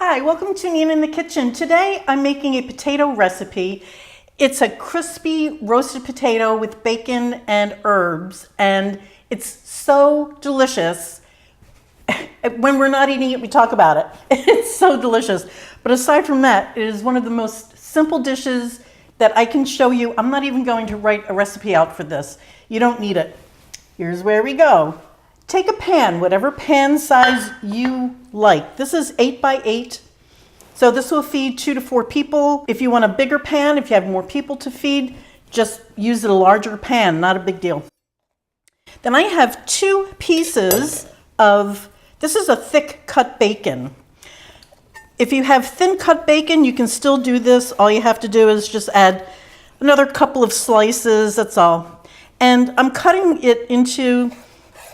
Hi, welcome to Nina in the Kitchen. Today I'm making a potato recipe. It's a crispy roasted potato with bacon and herbs, and it's so delicious. When we're not eating it, we talk about it. It's so delicious. But aside from that, it is one of the most simple dishes that I can show you. I'm not even going to write a recipe out for this. You don't need it. Here's where we go. Take a pan, whatever pan size you like. This is 8 by 8, so this will feed 2 to 4 people. If you want a bigger pan, if you have more people to feed, just use a larger pan, not a big deal. Then I have 2 pieces of, this is a thick cut bacon. If you have thin cut bacon, you can still do this. All you have to do is just add another couple of slices, that's all. And I'm cutting it into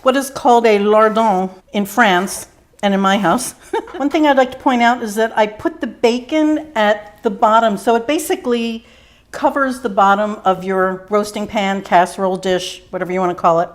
what is called a lardon in France and in my house. One thing I'd like to point out is that I put the bacon at the bottom, so it basically covers the bottom of your roasting pan, casserole dish, whatever you want to call it.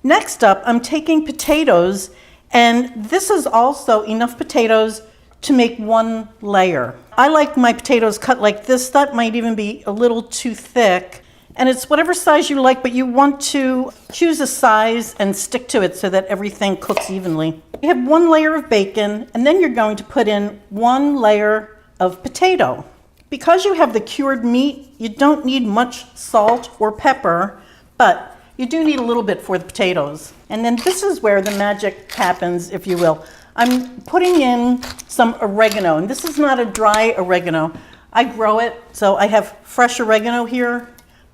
Next up, I'm taking potatoes, and this is also enough potatoes to make 1 layer. I like my potatoes cut like this. That might even be a little too thick. And it's whatever size you like, but you want to choose a size and stick to it so that everything cooks evenly. You have 1 layer of bacon, and then you're going to put in 1 layer of potato. Because you have the cured meat, you don't need much salt or pepper, but you do need a little bit for the potatoes. And then this is where the magic happens, if you will. I'm putting in some oregano, and this is not a dry oregano. I grow it, so I have fresh oregano here.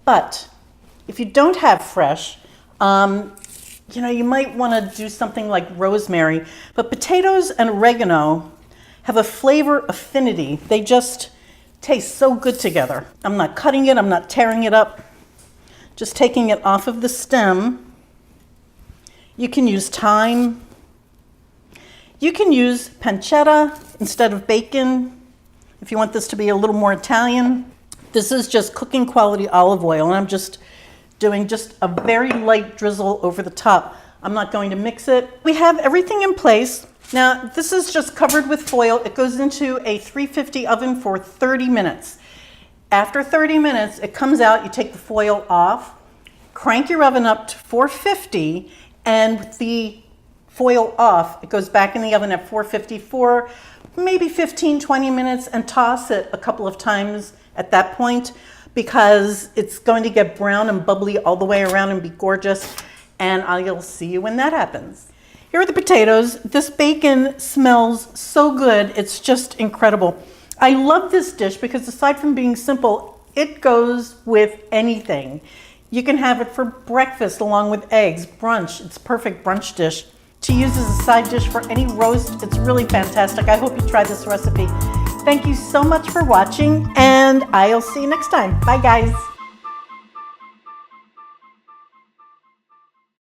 But if you don't have fresh, you might want to do something like rosemary. But potatoes and oregano have a flavor affinity. They just taste so good together. I'm not cutting it, I'm not tearing it up. Just taking it off of the stem. You can use thyme. You can use pancetta instead of bacon if you want this to be a little more Italian. This is just cooking quality olive oil, and I'm just doing just a very light drizzle over the top. I'm not going to mix it. We have everything in place. Now, this is just covered with foil. It goes into a 350 oven for 30 minutes. After 30 minutes, it comes out, you take the foil off, crank your oven up to 450, and with the foil off, it goes back in the oven at 450 for maybe 15, 20 minutes, and toss it a couple of times at that point, because it's going to get brown and bubbly all the way around and be gorgeous, and I'll see you when that happens. Here are the potatoes. This bacon smells so good, it's just incredible. I love this dish because aside from being simple, it goes with anything. You can have it for breakfast along with eggs, brunch. It's a perfect brunch dish. To use as a side dish for any roast, it's really fantastic. I hope you try this recipe. Thank you so much for watching, and I'll see you next time. Bye, guys.